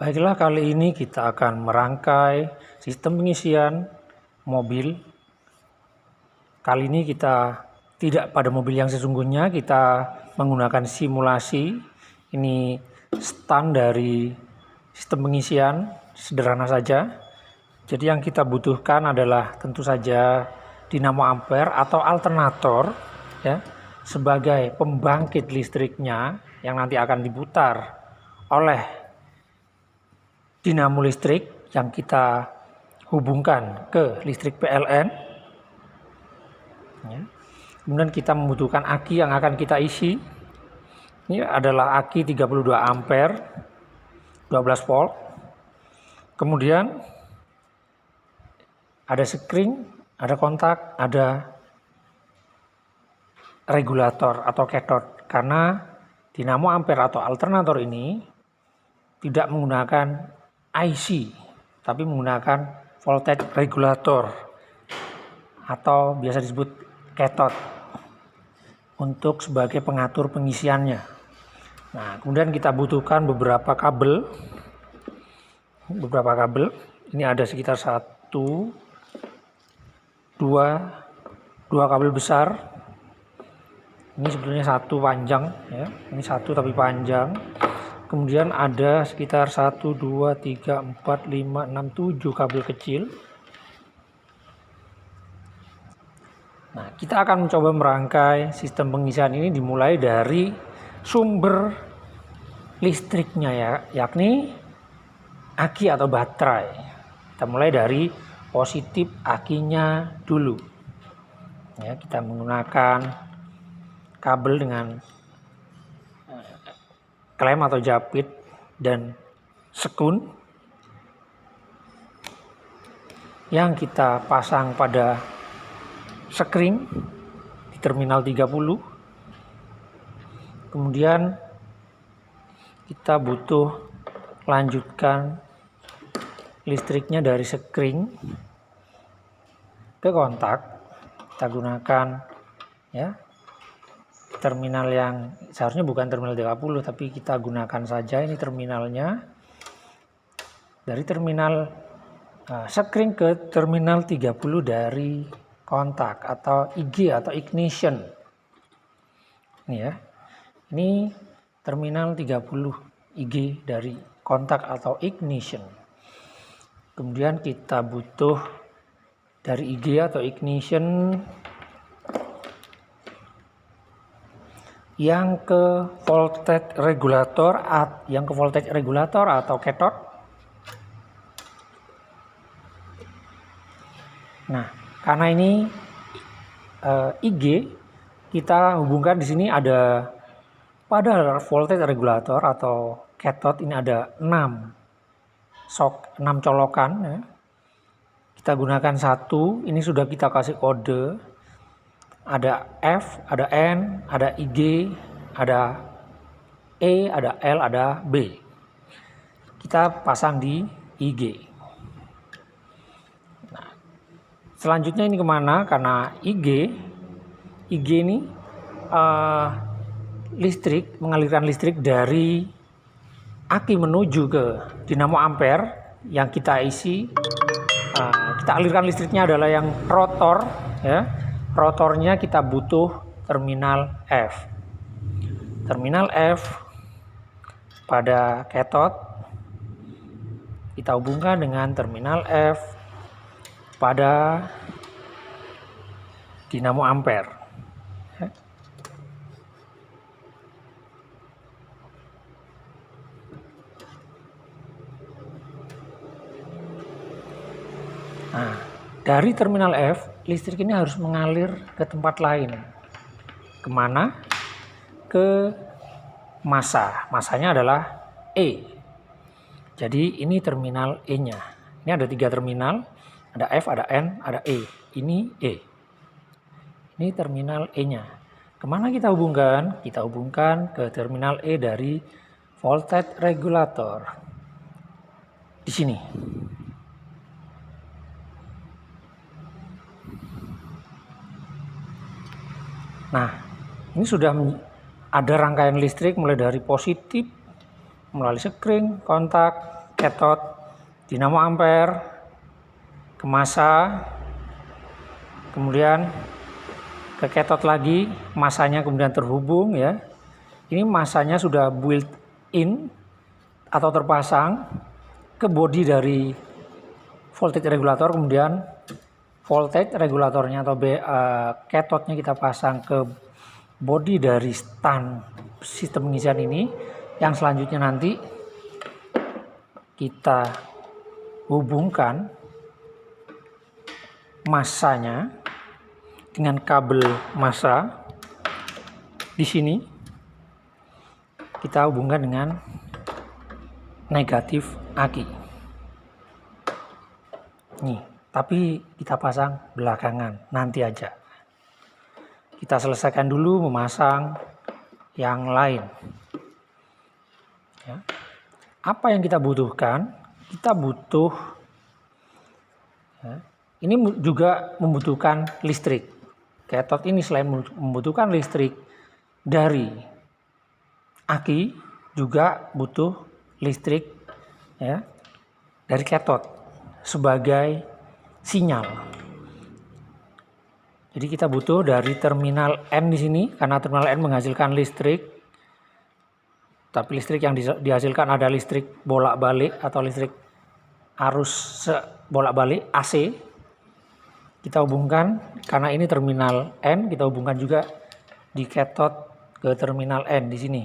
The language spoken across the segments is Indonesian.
Baiklah, kali ini kita akan merangkai sistem pengisian mobil. Kali ini kita tidak pada mobil yang sesungguhnya, kita menggunakan simulasi. Ini stand dari sistem pengisian, sederhana saja. Jadi yang kita butuhkan adalah tentu saja dinamo ampere atau alternator ya, sebagai pembangkit listriknya yang nanti akan diputar oleh dinamo listrik yang kita hubungkan ke listrik PLN. Ya. Kemudian kita membutuhkan aki yang akan kita isi. Ini adalah aki 32 ampere, 12 volt. Kemudian ada sekring, ada kontak, ada regulator atau cathode. Karena dinamo ampere atau alternator ini tidak menggunakan IC, tapi menggunakan voltage regulator atau biasa disebut cathode untuk sebagai pengatur pengisiannya. Nah, kemudian kita butuhkan beberapa kabel. Ini ada sekitar dua kabel besar. Ini sebetulnya satu panjang ya. Ini satu tapi panjang. Kemudian ada sekitar 1, 2, 3, 4, 5, 6, 7 kabel kecil. Nah, kita akan mencoba merangkai sistem pengisian ini dimulai dari sumber listriknya ya, yakni aki atau baterai. Kita mulai dari positif akinya dulu. Ya, kita menggunakan kabel dengan klem atau japit dan sekun yang kita pasang pada sekring di terminal 30. Kemudian kita butuh lanjutkan listriknya dari sekring ke kontak. Kita gunakan ya terminal yang seharusnya bukan terminal 30, tapi kita gunakan saja ini terminalnya. Dari terminal sekring ke terminal 30 dari kontak atau IG atau ignition. Ini ya. Ini terminal 30 IG dari kontak atau ignition. Kemudian kita butuh dari IG atau ignition yang ke voltage regulator atau cathode. Nah, karena ini IG, kita hubungkan di sini ada pada voltage regulator atau cathode ini ada 6 colokan ya. Kita gunakan satu, ini sudah kita kasih kode. Ada F, ada N, ada IG, ada E, ada L, ada B. Kita pasang di IG. Nah, selanjutnya ini kemana? Karena IG ini mengalirkan listrik dari aki menuju ke dinamo ampere yang kita isi. Kita alirkan listriknya adalah yang rotor ya. Rotornya kita butuh terminal F. Terminal F pada cathode kita hubungkan dengan terminal F pada dinamo ampere. Nah, dari terminal F, listrik ini harus mengalir ke tempat lain. Kemana? Ke massa. Massanya adalah E. Jadi ini terminal E-nya. Ini ada 3 terminal. Ada F, ada N, ada E. Ini E. Ini terminal E-nya. Kemana kita hubungkan? Kita hubungkan ke terminal E dari voltage regulator. Di sini. Nah, ini sudah ada rangkaian listrik mulai dari positif, melalui sekring, kontak, cathode, dinamo ampere, ke massa, kemudian ke cathode lagi, massanya kemudian terhubung ya. Ini massanya sudah built in atau terpasang ke body dari voltage regulator, kemudian voltage regulatornya atau cathode-nya kita pasang ke body dari stand sistem pengisian ini. Yang selanjutnya nanti kita hubungkan massanya dengan kabel massa. Di sini kita hubungkan dengan negatif aki. Nih, tapi kita pasang belakangan, nanti aja. Kita selesaikan dulu memasang yang lain. Ya. Apa yang kita butuhkan? Kita butuh, ya, ini juga membutuhkan listrik. Cathode ini selain membutuhkan listrik dari aki, juga butuh listrik ya dari cathode sebagai sinyal. Jadi kita butuh dari terminal N di sini, karena terminal N menghasilkan listrik. Tapi listrik yang dihasilkan ada listrik bolak-balik atau listrik arus bolak-balik AC. Kita hubungkan, karena ini terminal N, kita hubungkan juga di cathode ke terminal N di sini.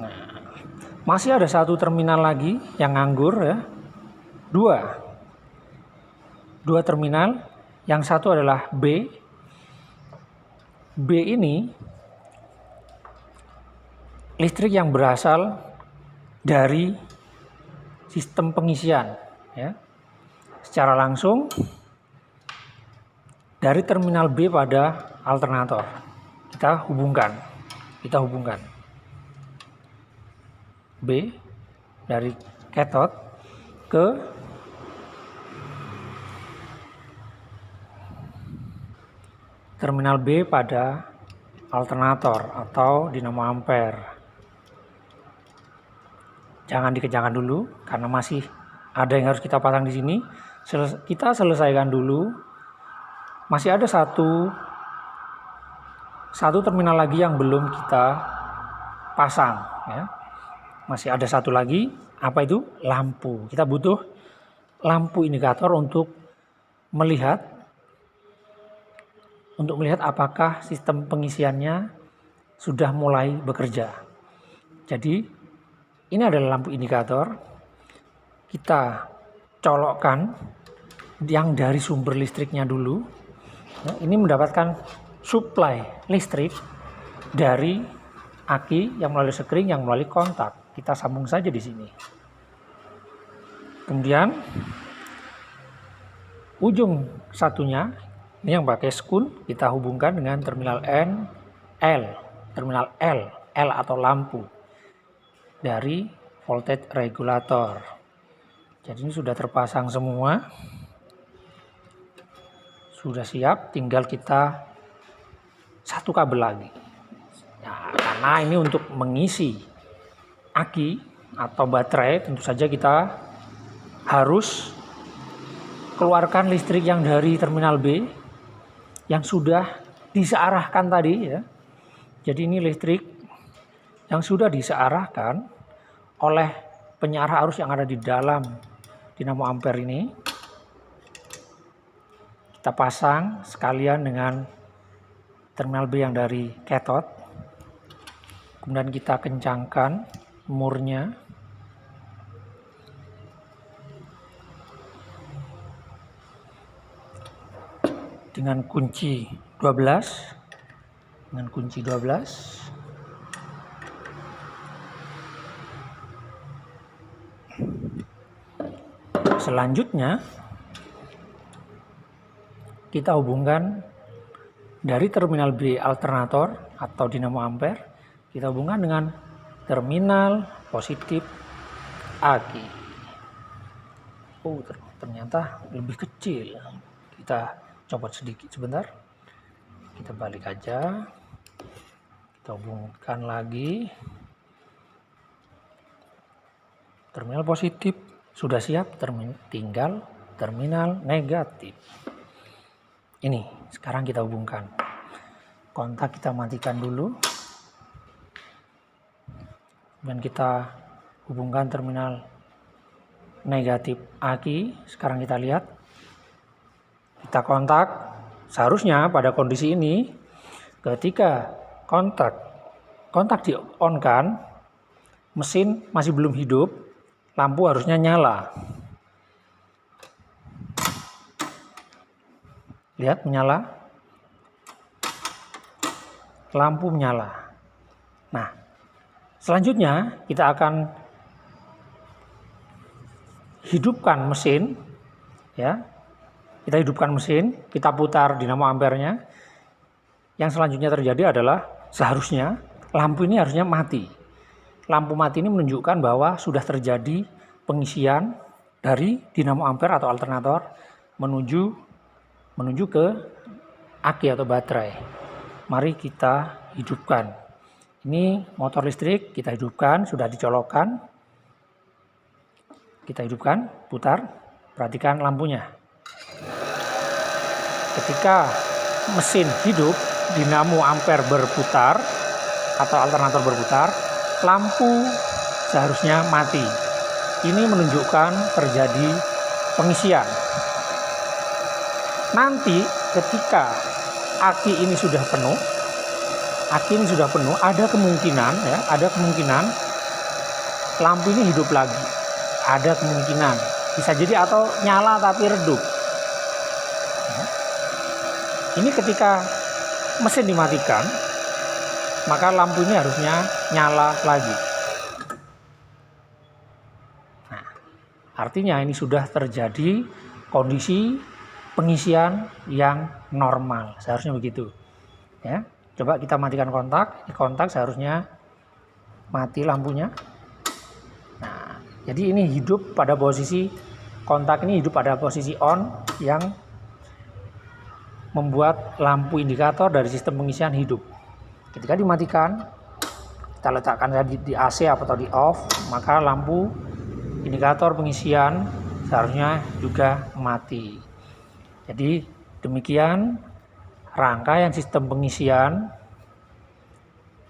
Nah, masih ada satu terminal lagi yang nganggur ya. Dua terminal, yang satu adalah B. B ini listrik yang berasal dari sistem pengisian ya. Secara langsung dari terminal B pada alternator. Kita hubungkan B dari cathode ke terminal B pada alternator atau dinamo ampere. Jangan dikencangkan dulu karena masih ada yang harus kita pasang di sini. Kita selesaikan dulu. Masih ada satu terminal lagi yang belum kita pasang ya. Masih ada satu lagi, apa itu? Lampu. Kita butuh lampu indikator untuk melihat apakah sistem pengisiannya sudah mulai bekerja. Jadi ini adalah lampu indikator. Kita colokkan yang dari sumber listriknya dulu. Nah, ini mendapatkan supply listrik dari aki yang melalui sekring yang melalui kontak. Kita sambung saja di sini. Kemudian ujung satunya ini yang pakai skun kita hubungkan dengan terminal terminal L atau lampu dari voltage regulator. Jadi ini sudah terpasang semua. Sudah siap, tinggal kita satu kabel lagi. Nah, karena ini untuk mengisi aki atau baterai, tentu saja kita harus keluarkan listrik yang dari terminal B yang sudah disearahkan tadi ya. Jadi ini listrik yang sudah disearahkan oleh penyearah arus yang ada di dalam dinamo ampere ini. Kita pasang sekalian dengan terminal B yang dari cathode. Kemudian kita kencangkan murnya. Dengan kunci 12. Selanjutnya kita hubungkan dari terminal B alternator atau dinamo ampere, kita hubungkan dengan terminal positif aki. Oh, ternyata lebih kecil. Kita copot sedikit sebentar. Kita balik aja. Kita Kita hubungkan lagi. Terminal positif sudah siap, tinggal terminal negatif. Ini sekarang kita hubungkan. Kontak kita matikan dulu. Dan kita hubungkan terminal negatif aki. Sekarang kita lihat. Kita kontak. Seharusnya pada kondisi ini ketika kontak di on kan, mesin masih belum hidup, lampu harusnya nyala. Lihat, menyala. Lampu menyala. Nah, selanjutnya kita akan hidupkan mesin, ya. Kita hidupkan mesin, kita putar dinamo ampernya. Yang selanjutnya terjadi adalah seharusnya lampu ini harusnya mati. Lampu mati ini menunjukkan bahwa sudah terjadi pengisian dari dinamo ampere atau alternator menuju ke aki atau baterai. Mari kita hidupkan. Ini motor listrik, kita hidupkan, sudah dicolokkan. Kita hidupkan, putar, perhatikan lampunya. Ketika mesin hidup, dinamo ampere berputar atau alternator berputar, lampu seharusnya mati. Ini menunjukkan terjadi pengisian. Nanti ketika aki ini sudah penuh, ada kemungkinan lampu ini hidup lagi. Ada kemungkinan, bisa jadi atau nyala tapi redup. Ini ketika mesin dimatikan, maka lampu ini harusnya nyala lagi. Nah, artinya ini sudah terjadi kondisi pengisian yang normal, seharusnya begitu. Ya, coba kita matikan kontak. Di kontak seharusnya mati lampunya. Nah, jadi ini hidup pada posisi kontak ini hidup pada posisi on yang membuat lampu indikator dari sistem pengisian hidup. Ketika dimatikan, kita letakkan di AC atau di off, maka lampu indikator pengisian seharusnya juga mati. Jadi demikian rangkaian sistem pengisian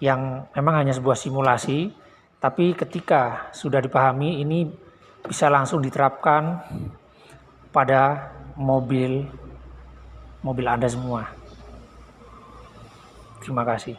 yang memang hanya sebuah simulasi, tapi ketika sudah dipahami ini bisa langsung diterapkan pada mobil Anda semua. Terima kasih.